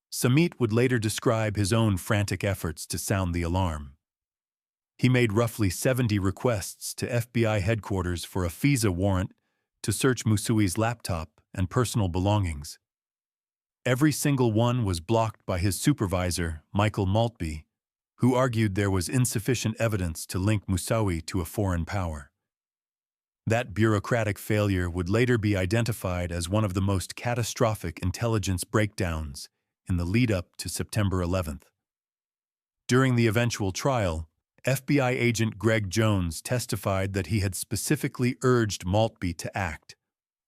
Samit would later describe his own frantic efforts to sound the alarm. He made roughly 70 requests to FBI headquarters for a FISA warrant to search Moussaoui's laptop and personal belongings. Every single one was blocked by his supervisor, Michael Maltby, who argued there was insufficient evidence to link Moussaoui to a foreign power. That bureaucratic failure would later be identified as one of the most catastrophic intelligence breakdowns in the lead-up to September 11th. During the eventual trial, FBI agent Greg Jones testified that he had specifically urged Maltby to act,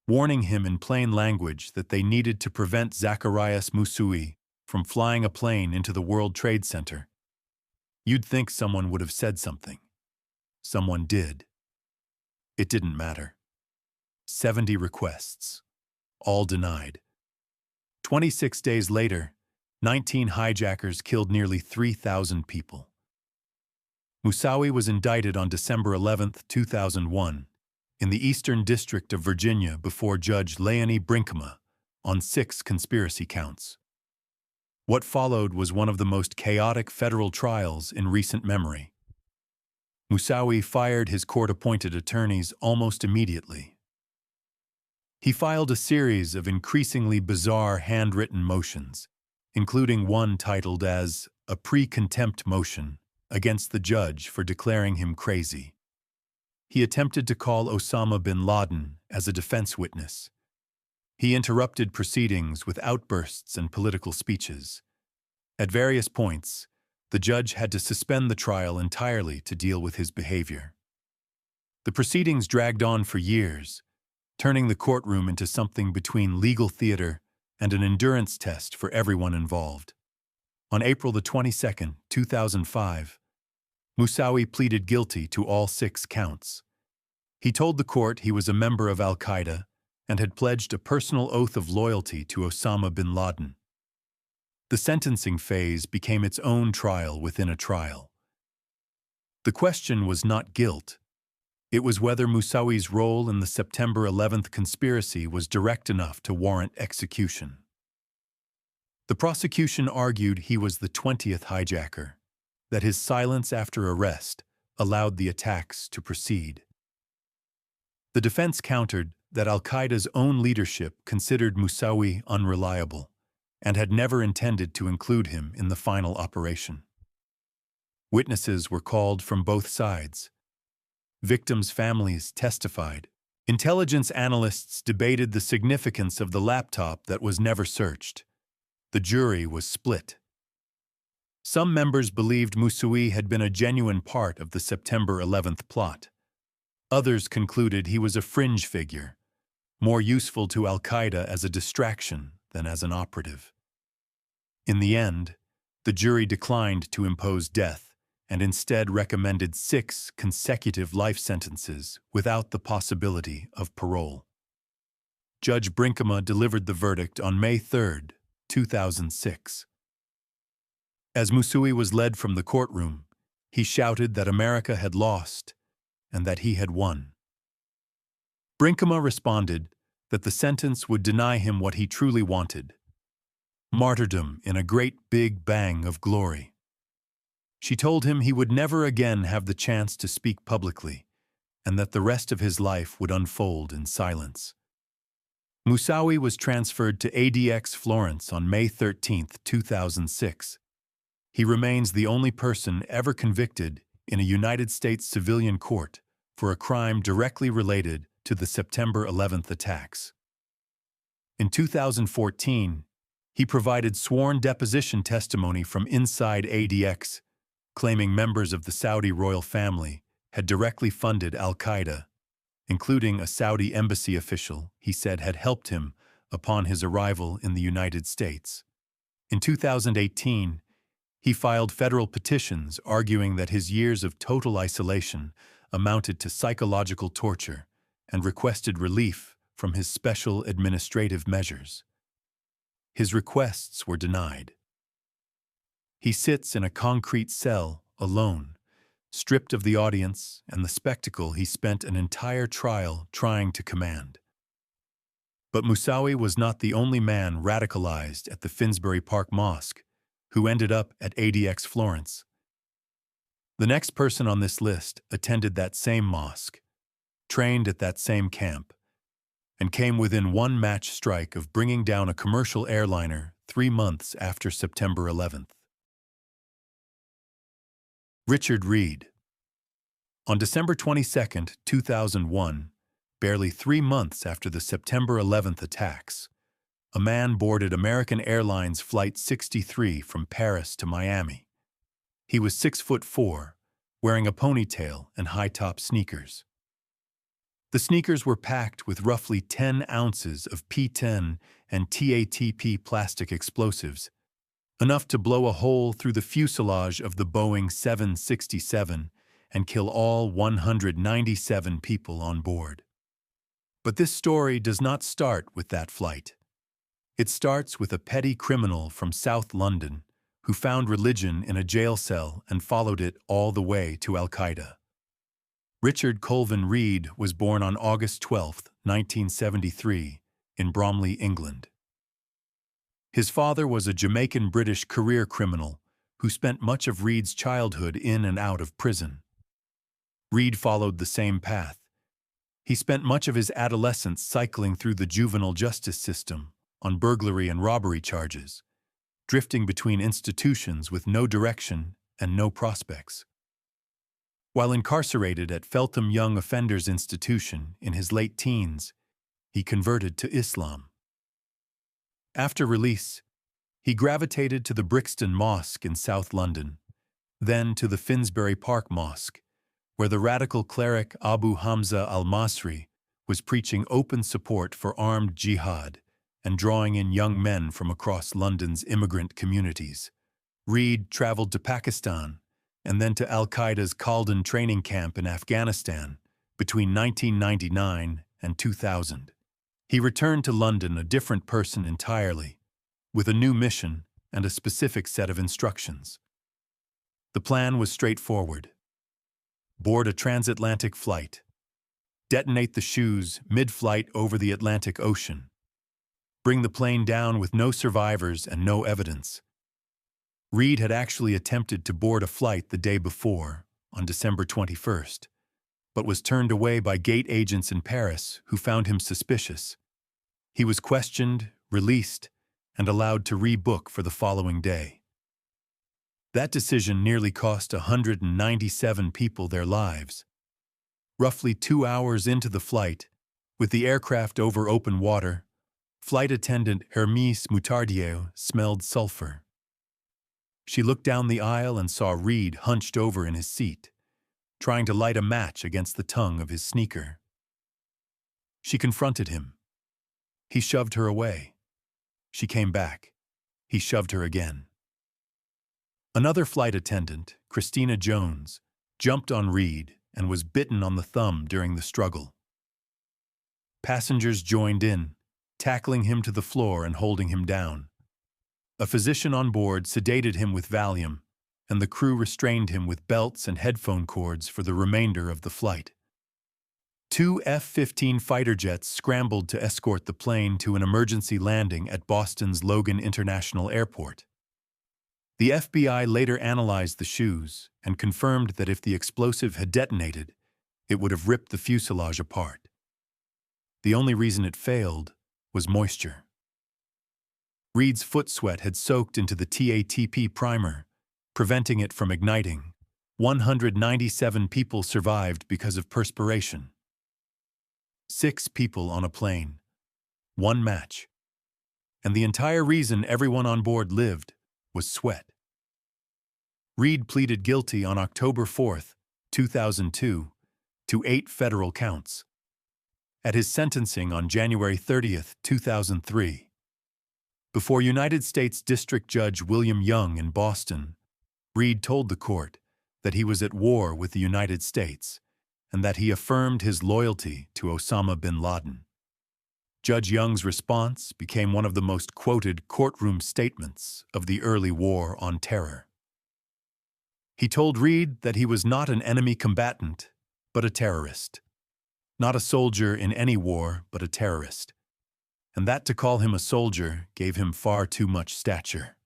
warning him in plain language that they needed to prevent Zacarias Moussaoui from flying a plane into the World Trade Center. You'd think someone would have said something. Someone did. It didn't matter. 70 requests, all denied. 26 days later, 19 hijackers killed nearly 3,000 people. Moussaoui was indicted on December 11, 2001, in the Eastern District of Virginia before Judge Leonie Brinkema on 6 conspiracy counts. What followed was one of the most chaotic federal trials in recent memory. Moussaoui fired his court-appointed attorneys almost immediately. He filed a series of increasingly bizarre handwritten motions, including one titled as a pre-contempt motion against the judge for declaring him crazy. He attempted to call Osama bin Laden as a defense witness. He interrupted proceedings with outbursts and political speeches. At various points, the judge had to suspend the trial entirely to deal with his behavior. The proceedings dragged on for years, turning the courtroom into something between legal theater and an endurance test for everyone involved. On April 22, 2005, Moussaoui pleaded guilty to all 6 counts. He told the court he was a member of Al-Qaeda and had pledged a personal oath of loyalty to Osama bin Laden. The sentencing phase became its own trial within a trial. The question was not guilt. It was whether Moussaoui's role in the September 11th conspiracy was direct enough to warrant execution. The prosecution argued he was the 20th hijacker, that his silence after arrest allowed the attacks to proceed. The defense countered that Al-Qaeda's own leadership considered Moussaoui unreliable and had never intended to include him in the final operation. Witnesses were called from both sides. Victims' families testified. Intelligence analysts debated the significance of the laptop that was never searched. The jury was split. Some members believed Moussaoui had been a genuine part of the September 11th plot. Others concluded he was a fringe figure, more useful to Al-Qaeda as a distraction than as an operative. In the end, the jury declined to impose death and instead recommended 6 consecutive life sentences without the possibility of parole. Judge Brinkema delivered the verdict on May 3, 2006. As Moussaoui was led from the courtroom, he shouted that America had lost and that he had won. Brinkema responded that the sentence would deny him what he truly wanted: martyrdom in a great big bang of glory. She told him he would never again have the chance to speak publicly, and that the rest of his life would unfold in silence. Moussaoui was transferred to ADX Florence on May 13, 2006. He remains the only person ever convicted in a United States civilian court for a crime directly related to the September 11th attacks. In 2014, he provided sworn deposition testimony from inside ADX, claiming members of the Saudi royal family had directly funded Al-Qaeda, including a Saudi embassy official he said had helped him upon his arrival in the United States. In 2018, he filed federal petitions arguing that his years of total isolation amounted to psychological torture and requested relief from his special administrative measures. His requests were denied. He sits in a concrete cell, alone, stripped of the audience and the spectacle he spent an entire trial trying to command. But Moussaoui was not the only man radicalized at the Finsbury Park Mosque who ended up at ADX Florence. The next person on this list attended that same mosque, trained at that same camp, and came within one match strike of bringing down a commercial airliner 3 months after September 11th. Richard Reed. On December 22, 2001, barely 3 months after the September 11th attacks, a man boarded American Airlines Flight 63 from Paris to Miami. He was 6'4", wearing a ponytail and high-top sneakers. The sneakers were packed with roughly 10 ounces of P10 and TATP plastic explosives, enough to blow a hole through the fuselage of the Boeing 767 and kill all 197 people on board. But this story does not start with that flight. It starts with a petty criminal from South London who found religion in a jail cell and followed it all the way to Al-Qaeda. Richard Colvin Reed was born on August 12, 1973, in Bromley, England. His father was a Jamaican-British career criminal who spent much of Reed's childhood in and out of prison. Reed followed the same path. He spent much of his adolescence cycling through the juvenile justice system on burglary and robbery charges, drifting between institutions with no direction and no prospects. While incarcerated at Feltham Young Offenders Institution in his late teens, he converted to Islam. After release, he gravitated to the Brixton Mosque in South London, then to the Finsbury Park Mosque, where the radical cleric Abu Hamza al-Masri was preaching open support for armed jihad and drawing in young men from across London's immigrant communities. Reed traveled to Pakistan and then to Al-Qaeda's Khaldan training camp in Afghanistan between 1999 and 2000. He returned to London a different person entirely, with a new mission and a specific set of instructions. The plan was straightforward. Board a transatlantic flight. Detonate the shoes mid-flight over the Atlantic Ocean. Bring the plane down with no survivors and no evidence. Reed had actually attempted to board a flight the day before, on December 21st, but was turned away by gate agents in Paris who found him suspicious. He was questioned, released, and allowed to rebook for the following day. That decision nearly cost 197 people their lives. Roughly 2 hours into the flight, with the aircraft over open water, flight attendant Hermès Moutardier smelled sulfur. She looked down the aisle and saw Reed hunched over in his seat, trying to light a match against the tongue of his sneaker. She confronted him. He shoved her away. She came back. He shoved her again. Another flight attendant, Christina Jones, jumped on Reed and was bitten on the thumb during the struggle. Passengers joined in, tackling him to the floor and holding him down. A physician on board sedated him with Valium, and the crew restrained him with belts and headphone cords for the remainder of the flight. 2 F-15 fighter jets scrambled to escort the plane to an emergency landing at Boston's Logan International Airport. The FBI later analyzed the shoes and confirmed that if the explosive had detonated, it would have ripped the fuselage apart. The only reason it failed was moisture. Reed's foot sweat had soaked into the TATP primer, preventing it from igniting. 197 people survived because of perspiration. 6 people on a plane. 1 match. And the entire reason everyone on board lived was sweat. Reed pleaded guilty on October 4, 2002, to 8 federal counts. At his sentencing on January 30, 2003, before United States District Judge William Young in Boston, Reed told the court that he was at war with the United States and that he affirmed his loyalty to Osama bin Laden. Judge Young's response became one of the most quoted courtroom statements of the early war on terror. He told Reed that he was not an enemy combatant, but a terrorist. Not a soldier in any war, but a terrorist. And that to call him a soldier gave him far too much stature.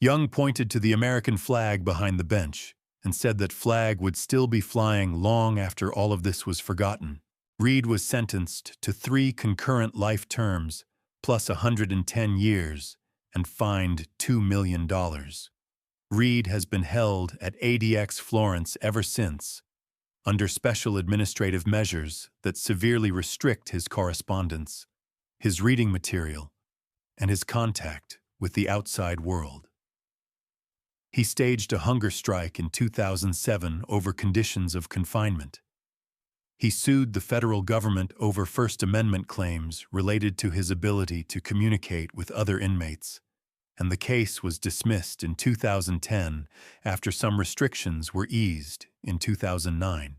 Young pointed to the American flag behind the bench and said that flag would still be flying long after all of this was forgotten. Reed was sentenced to 3 concurrent life terms, plus 110 years, and fined $2 million. Reed has been held at ADX Florence ever since, under special administrative measures that severely restrict his correspondence, his reading material, and his contact with the outside world. He staged a hunger strike in 2007 over conditions of confinement. He sued the federal government over First Amendment claims related to his ability to communicate with other inmates, and the case was dismissed in 2010 after some restrictions were eased in 2009.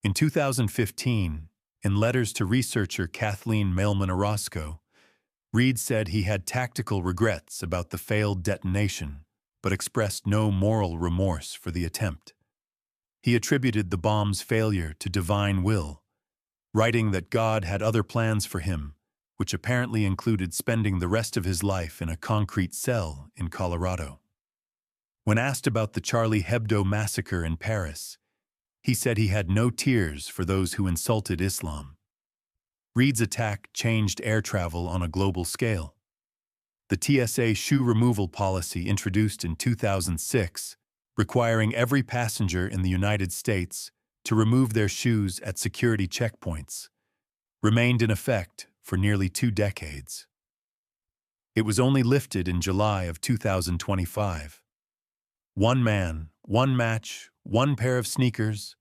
In 2015, in letters to researcher Kathleen Mailman Orozco, Reed said he had tactical regrets about the failed detonation, but expressed no moral remorse for the attempt. He attributed the bomb's failure to divine will, writing that God had other plans for him, which apparently included spending the rest of his life in a concrete cell in Colorado. When asked about the Charlie Hebdo massacre in Paris, he said he had no tears for those who insulted Islam. Reed's attack changed air travel on a global scale. The TSA shoe removal policy introduced in 2006, requiring every passenger in the United States to remove their shoes at security checkpoints, remained in effect for nearly 2 decades. It was only lifted in July of 2025. One man, one match, one pair of sneakers,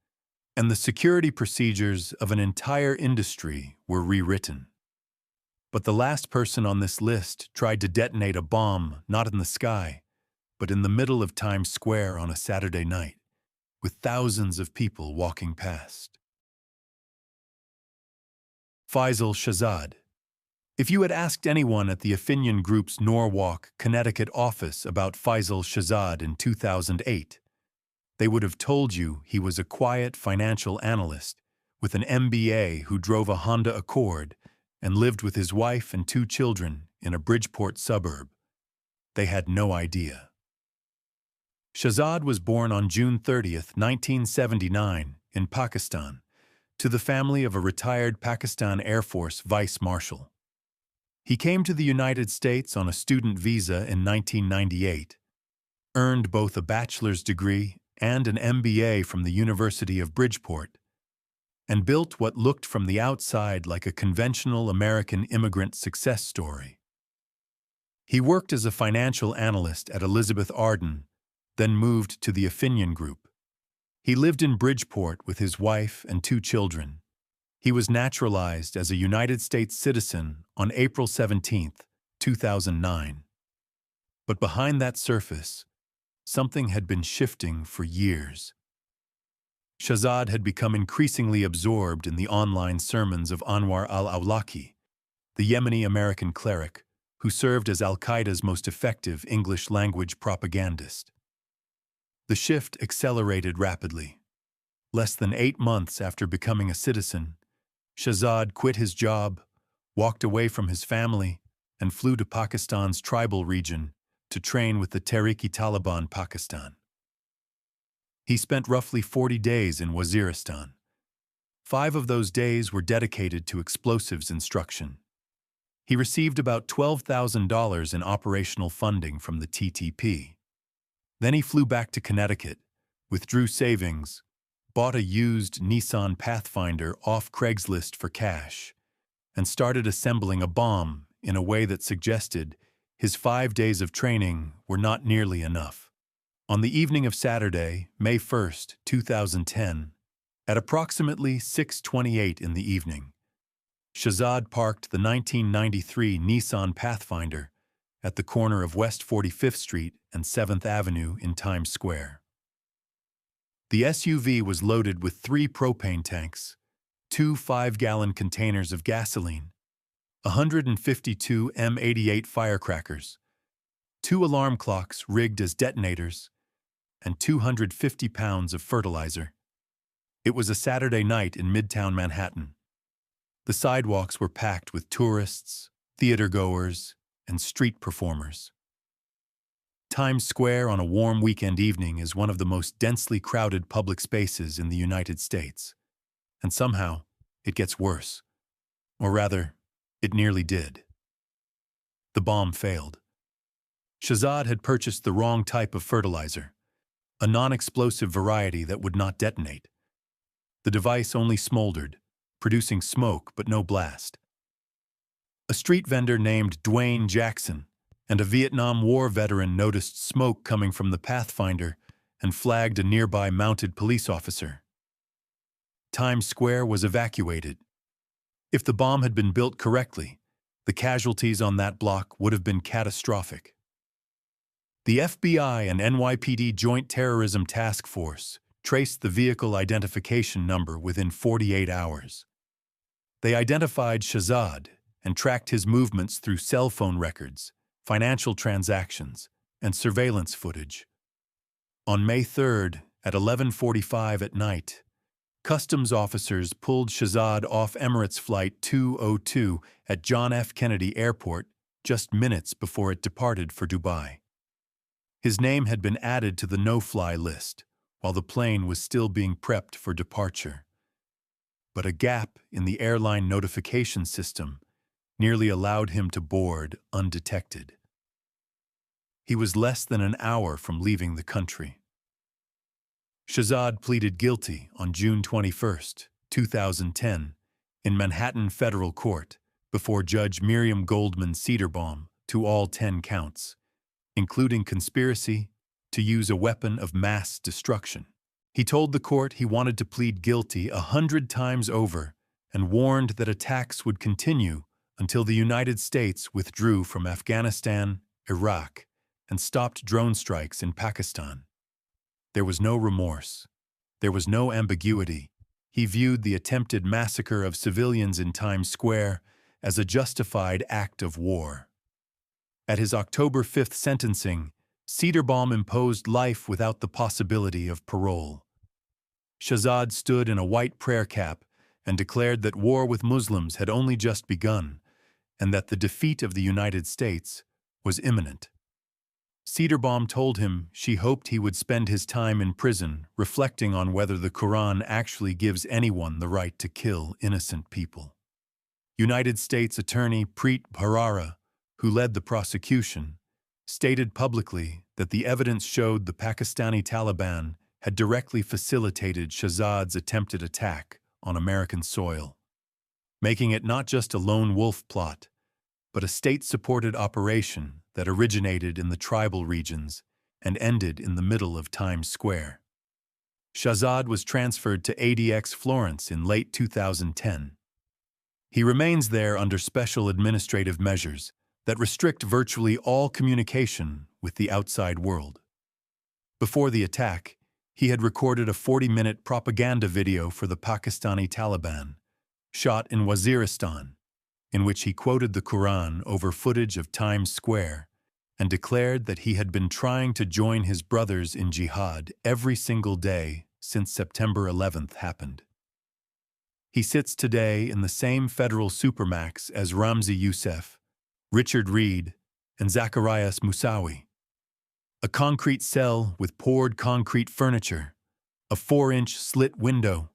and the security procedures of an entire industry were rewritten. But the last person on this list tried to detonate a bomb not in the sky, but in the middle of Times Square on a Saturday night, with thousands of people walking past. Faisal Shahzad. If you had asked anyone at the Affinion Group's Norwalk, Connecticut office about Faisal Shahzad in 2008, they would have told you he was a quiet financial analyst with an MBA who drove a Honda Accord and lived with his wife and 2 children in a Bridgeport suburb. They had no idea. Shahzad was born on June 30, 1979, in Pakistan, to the family of a retired Pakistan Air Force vice marshal. He came to the United States on a student visa in 1998, earned both a bachelor's degree and an MBA from the University of Bridgeport, and built what looked from the outside like a conventional American immigrant success story. He worked as a financial analyst at Elizabeth Arden, then moved to the Affinion Group. He lived in Bridgeport with his wife and 2 children. He was naturalized as a United States citizen on April 17, 2009. But behind that surface, something had been shifting for years. Shahzad had become increasingly absorbed in the online sermons of Anwar al-Awlaki, the Yemeni-American cleric who served as al-Qaeda's most effective English-language propagandist. The shift accelerated rapidly. Less than 8 months after becoming a citizen, Shahzad quit his job, walked away from his family, and flew to Pakistan's tribal region to train with the Tehrik-e-Taliban Pakistan. He spent roughly 40 days in Waziristan. 5 of those days were dedicated to explosives instruction. He received about $12,000 in operational funding from the TTP. Then he flew back to Connecticut, withdrew savings, bought a used Nissan Pathfinder off Craigslist for cash, and started assembling a bomb in a way that suggested his 5 days of training were not nearly enough. On the evening of Saturday, May 1, 2010, at approximately 6:28 in the evening, Shahzad parked the 1993 Nissan Pathfinder at the corner of West 45th Street and 7th Avenue in Times Square. The SUV was loaded with 3 propane tanks, 2 5-gallon containers of gasoline, 152 M88 firecrackers, 2 alarm clocks rigged as detonators, and 250 pounds of fertilizer. It was a Saturday night in Midtown Manhattan. The sidewalks were packed with tourists, theatergoers, and street performers. Times Square on a warm weekend evening is one of the most densely crowded public spaces in the United States. And somehow, it gets worse. Or rather, it nearly did. The bomb failed. Shahzad had purchased the wrong type of fertilizer, a non-explosive variety that would not detonate. The device only smoldered, producing smoke but no blast. A street vendor named Dwayne Jackson and a Vietnam War veteran noticed smoke coming from the Pathfinder and flagged a nearby mounted police officer. Times Square was evacuated. If the bomb had been built correctly, the casualties on that block would have been catastrophic. The FBI and NYPD Joint Terrorism Task Force traced the vehicle identification number within 48 hours. They identified Shahzad and tracked his movements through cell phone records, financial transactions, and surveillance footage. On May 3rd, at 11:45 at night, customs officers pulled Shahzad off Emirates Flight 202 at John F. Kennedy Airport just minutes before it departed for Dubai. His name had been added to the no-fly list, while the plane was still being prepped for departure. But a gap in the airline notification system nearly allowed him to board undetected. He was less than an hour from leaving the country. Shahzad pleaded guilty on June 21, 2010, in Manhattan Federal Court before Judge Miriam Goldman Cedarbaum to all 10 counts, including conspiracy to use a weapon of mass destruction. He told the court he wanted to plead guilty 100 times over and warned that attacks would continue until the United States withdrew from Afghanistan, Iraq, and stopped drone strikes in Pakistan. There was no remorse. There was no ambiguity. He viewed the attempted massacre of civilians in Times Square as a justified act of war. At his October 5th sentencing, Cedarbaum imposed life without the possibility of parole. Shahzad stood in a white prayer cap and declared that war with Muslims had only just begun and that the defeat of the United States was imminent. Cedarbaum told him she hoped he would spend his time in prison reflecting on whether the Quran actually gives anyone the right to kill innocent people. United States Attorney Preet Bharara, who led the prosecution, stated publicly that the evidence showed the Pakistani Taliban had directly facilitated Shahzad's attempted attack on American soil, making it not just a lone wolf plot, but a state-supported operation that originated in the tribal regions and ended in the middle of Times Square. Shahzad was transferred to ADX Florence in late 2010. He remains there under special administrative measures that restrict virtually all communication with the outside world. Before the attack, he had recorded a 40-minute propaganda video for the Pakistani Taliban, shot in Waziristan, in which he quoted the Quran over footage of Times Square and declared that he had been trying to join his brothers in jihad every single day since September 11th happened. He sits today in the same federal Supermax as Ramzi Youssef, Richard Reed, and Zacharias Moussaoui. A concrete cell with poured concrete furniture, a 4-inch slit window,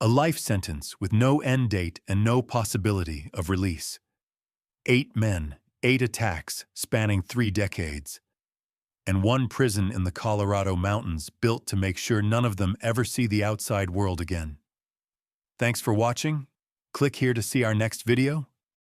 a life sentence with no end date and no possibility of release. 8 men, 8 attacks spanning 3 decades, and 1 prison in the Colorado mountains built to make sure none of them ever see the outside world again. Thanks for watching. Click here to see our next video.